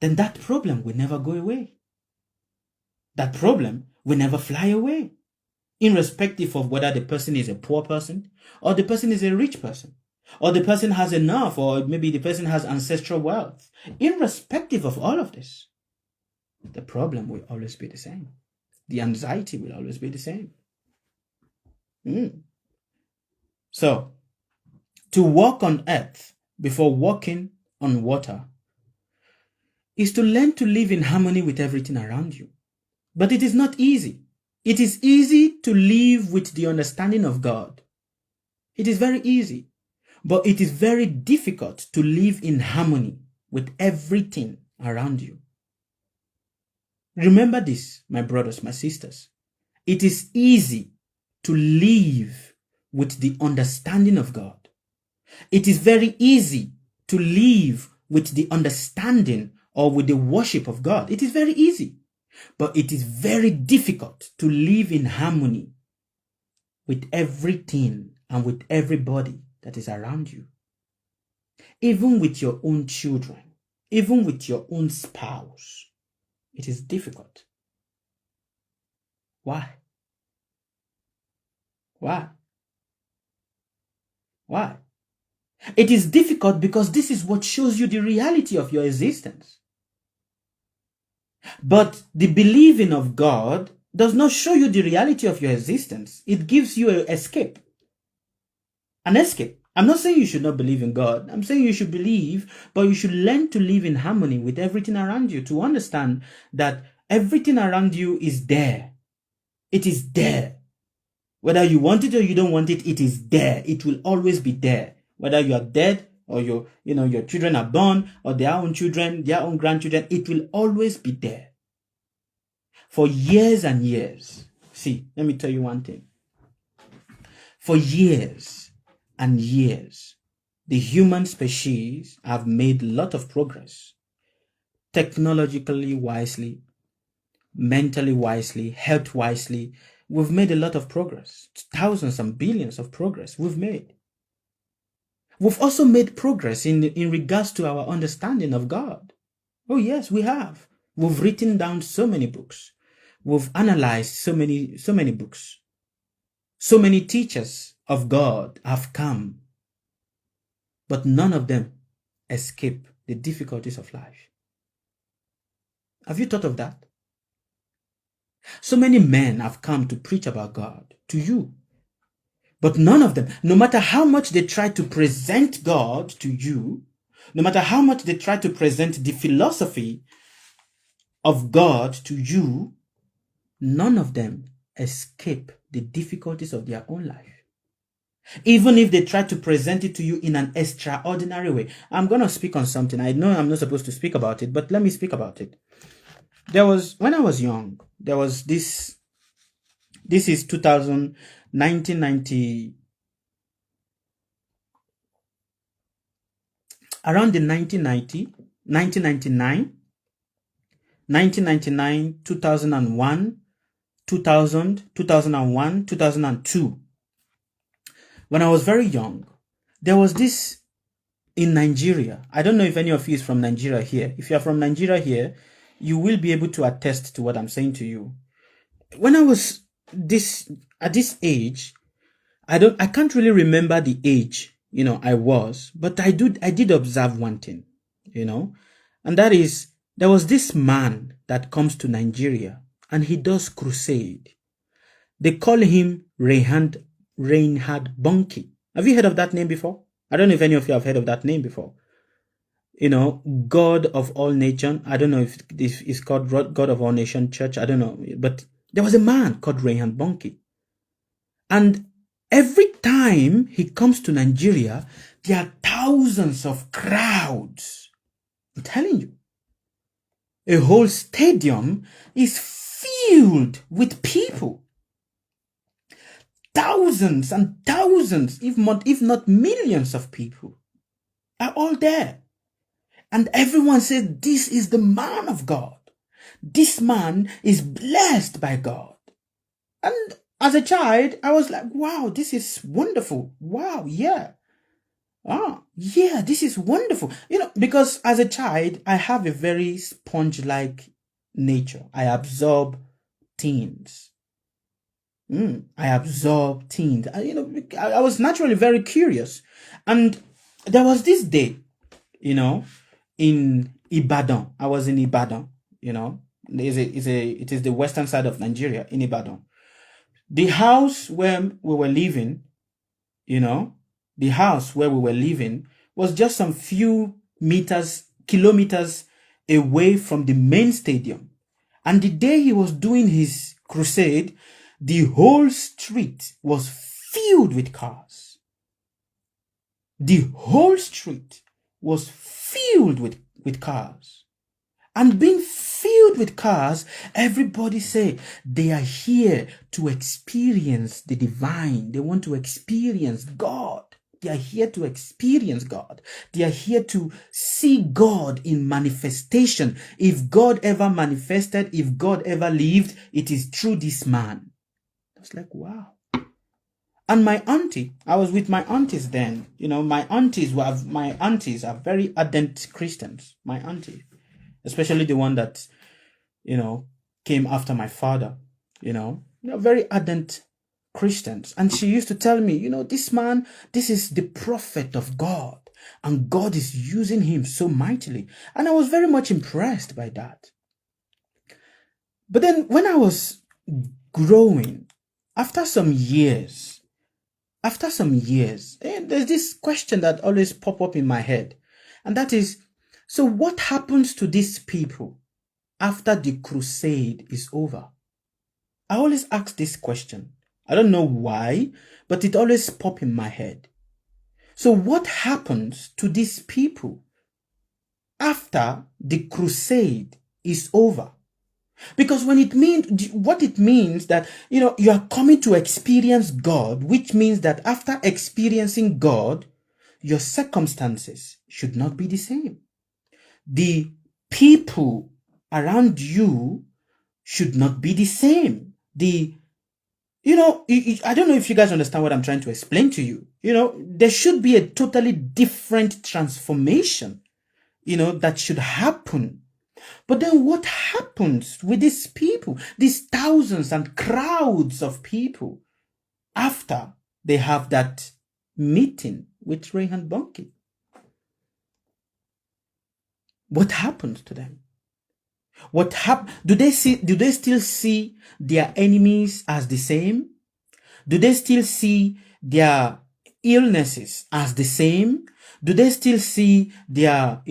then that problem will never go away. That problem will never fly away, irrespective of whether the person is a poor person or the person is a rich person, or the person has enough, or maybe the person has ancestral wealth. Irrespective of all of this, the problem will always be the same. The anxiety will always be the same. So, to walk on earth before walking on water is to learn to live in harmony with everything around you. But it is not easy. It is easy to live with the understanding of God. It is very easy. But it is very difficult to live in harmony with everything around you. Remember this, my brothers, my sisters. It is easy to live with the understanding of God. It is very easy to live with the understanding or with the worship of God. It is very easy. But it is very difficult to live in harmony with everything and with everybody that is around you. Even with your own children, even with your own spouse, it is difficult. Why? Why? Why? It is difficult because this is what shows you the reality of your existence. But the believing of God does not show you the reality of your existence. It gives you an escape. An escape. I'm not saying you should not believe in God. I'm saying you should believe, but you should learn to live in harmony with everything around you, to understand that everything around you is there. It is there. Whether you want it or you don't want it, it is there. It will always be there. Whether you are dead or your children are born or their own children, their own grandchildren, it will always be there. For years and years, See, let me tell you one thing. For years and years, the human species have made a lot of progress, technologically wisely, mentally wisely, health wisely. We've made a lot of progress, thousands and billions of progress we've made. We've also made progress in regards to our understanding of God. Oh yes, we have. We've written down so many books. We've analyzed so many books. So many teachers of God have come, but none of them escape the difficulties of life. Have you thought of that? So many men have come to preach about God to you, but none of them, no matter how much they try to present God to you, no matter how much they try to present the philosophy of God to you, none of them escape the difficulties of their own life. Even if they try to present it to you in an extraordinary way. I'm going to speak on something. I know I'm not supposed to speak about it, but let me speak about it. When I was young, there was this is 1990, around the 1999, 2001, 2000, 2001, 2002. When I was very young, there was this in Nigeria. I don't know if any of you is from Nigeria here. If you are from Nigeria here, you will be able to attest to what I'm saying to you. When I was at this age, I can't really remember the age, I was, but I did observe one thing, and that is there was this man that comes to Nigeria and he does crusade. They call him Reinhard Bonnke. Have you heard of that name before? I don't know if any of you have heard of that name before. God of all nation. I don't know if this is called God of all nation church. I don't know. But there was a man called Reinhard Bonnke. And every time he comes to Nigeria, there are thousands of crowds. I'm telling you. A whole stadium is filled with people. Thousands and thousands, if not millions of people are all there. And everyone says, this is the man of God. This man is blessed by God. And as a child, I was like, wow, this is wonderful. Wow, yeah. Yeah, this is wonderful. Because as a child, I have a very sponge-like nature. I absorb things. I absorb things. I was naturally very curious. And there was this day, in Ibadan. I was in Ibadan, it is the western side of Nigeria, in Ibadan. The house where we were living, was just some few kilometers away from the main stadium. And the day he was doing his crusade, the whole street was filled with cars. The whole street was filled with cars. And being filled with cars, everybody say they are here to experience the divine. They want to experience God. They are here to experience God. They are here to see God in manifestation. If God ever manifested, if God ever lived, it is through this man. I was like, wow. And my auntie, I was with my aunties then. My aunties are very ardent Christians. My auntie, especially the one that, came after my father, very ardent Christians. And she used to tell me, this man, this is the prophet of God. And God is using him so mightily. And I was very much impressed by that. But then when I was growing, after some years, there's this question that always pop up in my head. And that is, so what happens to these people after the crusade is over? I always ask this question. I don't know why, but it always pop in my head. So what happens to these people after the crusade is over? Because what it means that, you are coming to experience God, which means that after experiencing God, your circumstances should not be the same. The people around you should not be the same. I don't know if you guys understand what I'm trying to explain to you. There should be a totally different transformation, that should happen. But then what happens with these people, these thousands and crowds of people, after they have that meeting with Reinhard Bonnke? What happens to them? Do they still see their enemies as the same? Do they still see their illnesses as the same? Do they still see their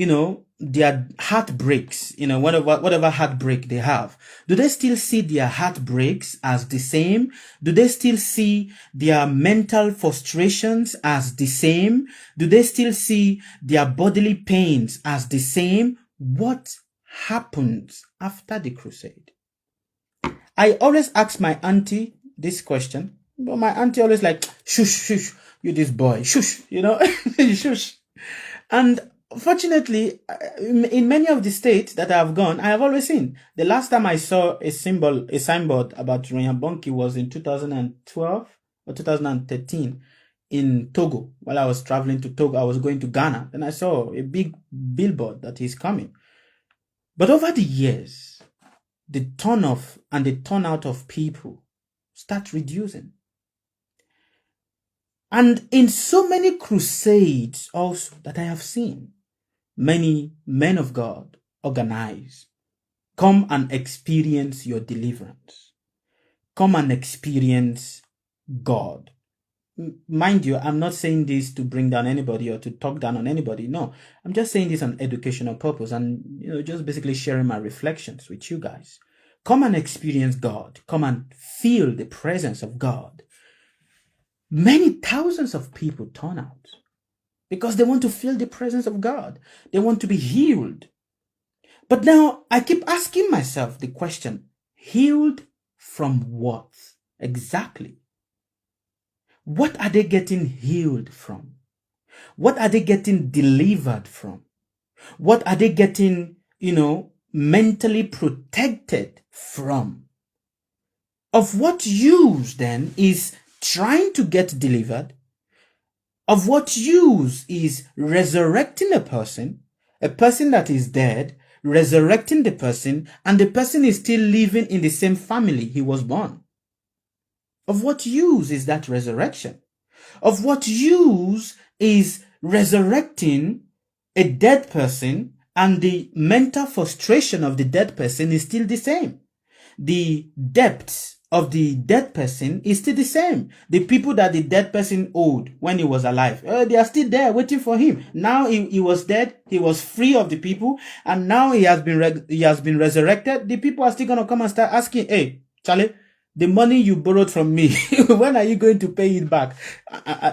heartbreaks, whatever heartbreak they have? Do they still see their heartbreaks as the same? Do they still see their mental frustrations as the same? Do they still see their bodily pains as the same? What happens after the crusade? I always ask my auntie this question, but my auntie always like, shush, you this boy, shush, shush. And fortunately, in many of the states that I have gone, I have always seen. The last time I saw a signboard about Reinhard Bonnke was in 2012 or 2013 in Togo. While I was traveling to Togo, I was going to Ghana. Then I saw a big billboard that he's coming. But over the years, the turnoff and the turnout of people start reducing. And in so many crusades also that I have seen, many men of God organize. Come and experience your deliverance. Come and experience God. Mind you, I'm not saying this to bring down anybody or to talk down on anybody. No, I'm just saying this on educational purpose and, just basically sharing my reflections with you guys. Come and experience God. Come and feel the presence of God. Many thousands of people turn out because they want to feel the presence of God. They want to be healed. But now I keep asking myself the question, healed from what exactly? What are they getting healed from? What are they getting delivered from? What are they getting, mentally protected from? Of what use then is trying to get delivered? Of what use is resurrecting a person that is dead, resurrecting the person, and the person is still living in the same family he was born? Of what use is that resurrection? Of what use is resurrecting a dead person and the mental frustration of the dead person is still the same? The depths of the dead person is still the same. The people that the dead person owed when he was alive, they are still there waiting for him. Now he was dead, he was free of the people, and now he has been resurrected. The people are still going to come and start asking, hey, Charlie, the money you borrowed from me, when are you going to pay it back?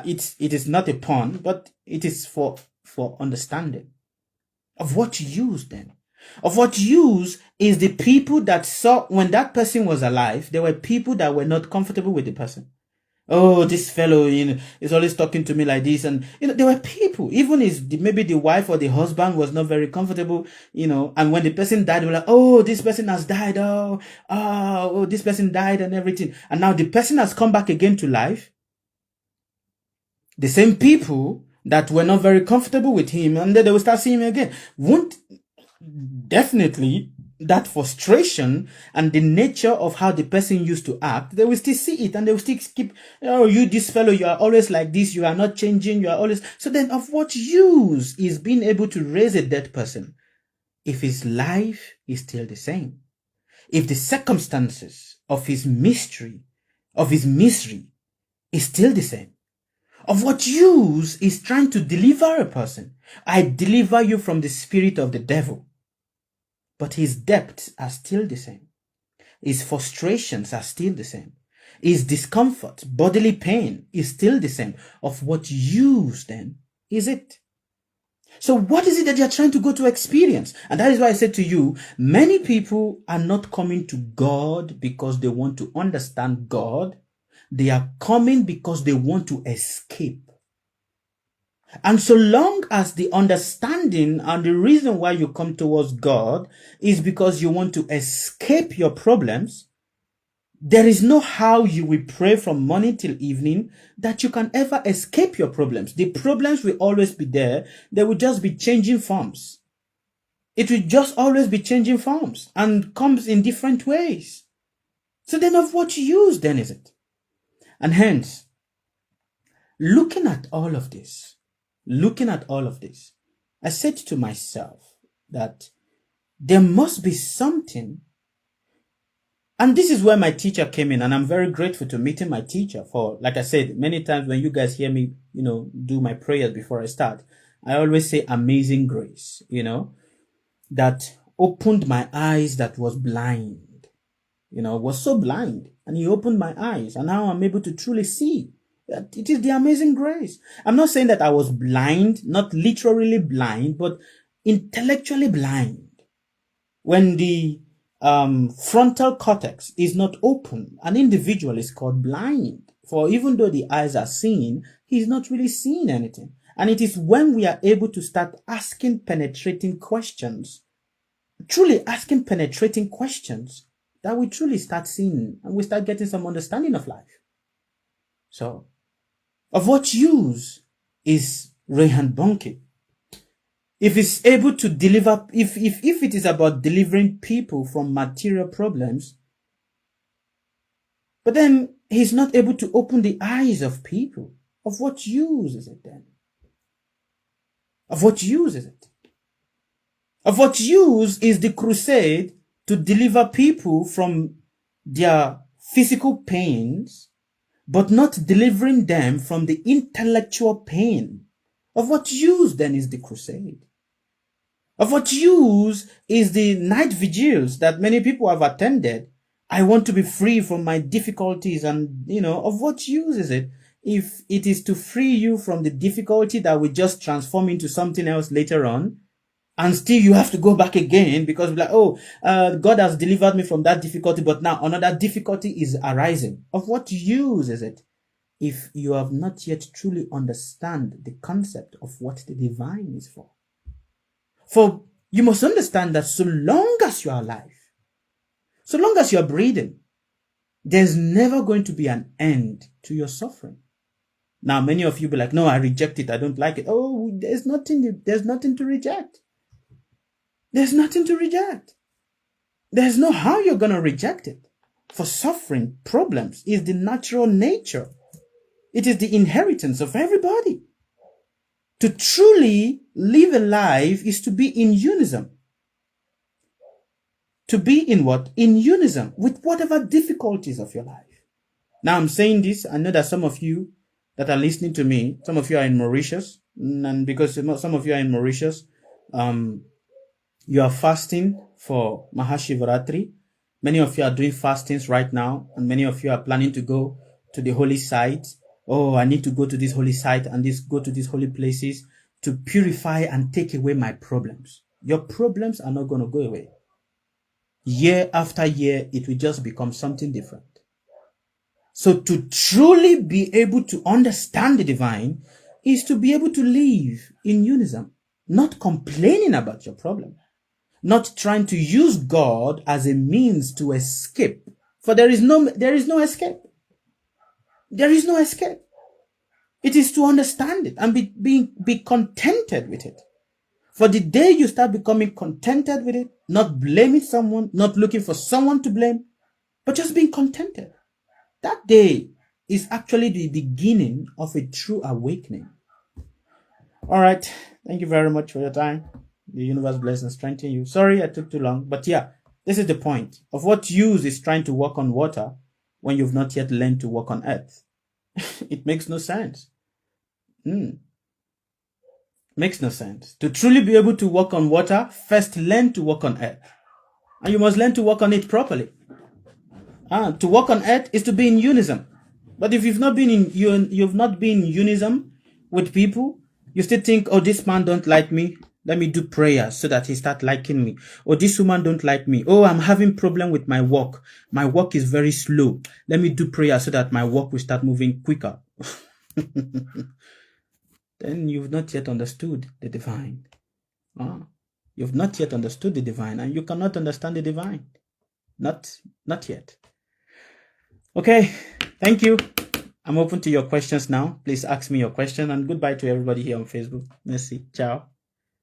It is not a pun, but it is for understanding. Of what use then? Of what use is the people that saw when that person was alive, there were people that were not comfortable with the person. Oh, this fellow, is always talking to me like this. And, there were people, even maybe the wife or the husband was not very comfortable, and when the person died, they were like, oh, this person has died. Oh, this person died and everything. And now the person has come back again to life. The same people that were not very comfortable with him, and then they will start seeing him again. Definitely that frustration and the nature of how the person used to act, they will still see it and they will still keep, you, this fellow, you are always like this, you are not changing, you are always. So then of what use is being able to raise a dead person if his life is still the same? If the circumstances of his misery is still the same? Of what use is trying to deliver a person? I deliver you from the spirit of the devil. But his depths are still the same. His frustrations are still the same. His discomfort, bodily pain is still the same. Of what use then is it? So what is it that you're trying to go to experience? And that is why I said to you, many people are not coming to God because they want to understand God. They are coming because they want to escape. And so long as the understanding and the reason why you come towards God is because you want to escape your problems, there is no how you will pray from morning till evening that you can ever escape your problems. The problems will always be there. They will just be changing forms. It will just always be changing forms and comes in different ways. So then of what use then is it? And hence, looking at all of this, I said to myself that there must be something. And this is where my teacher came in, and I'm very grateful to meeting my teacher for, like I said, many times when you guys hear me, do my prayers before I start, I always say amazing grace, that opened my eyes that was blind, was so blind, and he opened my eyes, and now I'm able to truly see that it is the amazing grace. I'm not saying that I was blind, not literally blind, but intellectually blind. When the frontal cortex is not open, an individual is called blind. For even though the eyes are seeing, he's not really seeing anything. And it is when we are able to start asking penetrating questions, truly asking penetrating questions, that we truly start seeing and we start getting some understanding of life. So, of what use is Reinhard Bonnke? If it's able to deliver, if it is about delivering people from material problems, but then he's not able to open the eyes of people, of what use is it then? Of what use is it? Of what use is the crusade to deliver people from their physical pains, but not delivering them from the intellectual pain? Of what use then is the crusade? Of what use is the night vigils that many people have attended? I want to be free from my difficulties, and of what use is it if it is to free you from the difficulty that will just transform into something else later on, and still you have to go back again because God has delivered me from that difficulty, but now another difficulty is arising. Of what use is it if you have not yet truly understand the concept of what the divine is for? For you must understand that so long as you are alive, so long as you are breathing, there's never going to be an end to your suffering. Now, many of you be like, no, I reject it. I don't like it. Oh, there's nothing to reject. There's nothing to reject. There's no how you're going to reject it. For suffering, problems is the natural nature. It is the inheritance of everybody. To truly live a life is to be in unison. To be in what? In unison with whatever difficulties of your life. Now I'm saying this, I know that some of you that are listening to me, some of you are in Mauritius, and because some of you are in Mauritius, you are fasting for Mahashivaratri. Many of you are doing fastings right now, and many of you are planning to go to the holy sites. Oh, I need to go to this holy site and go to these holy places to purify and take away my problems. Your problems are not going to go away. Year after year, it will just become something different. So to truly be able to understand the divine is to be able to live in unison, not complaining about your problem, not trying to use God as a means to escape. For there is no escape. There is no escape. It is to understand it and be contented with it. For the day you start becoming contented with it, not blaming someone, not looking for someone to blame, but just being contented, that day is actually the beginning of a true awakening. All right. Thank you very much for your time. The universe bless and strengthen you. Sorry I took too long, but yeah, this is the point. Of what use is trying to walk on water when you've not yet learned to walk on earth? It makes no sense. Makes no sense. To truly be able to walk on water, first learn to walk on earth. And you must learn to walk on it properly. To walk on earth is to be in unison. But if you've not been in unison with people, You still think, oh, this man don't like me. Let me do prayer so that he start liking me. Or this woman don't like me. Oh, I'm having problem with my work. My work is very slow. Let me do prayer so that my work will start moving quicker. Then you've not yet understood the divine. You've not yet understood the divine, and you cannot understand the divine. Not yet. Okay, thank you. I'm open to your questions now. Please ask me your question, and goodbye to everybody here on Facebook. Merci. Ciao.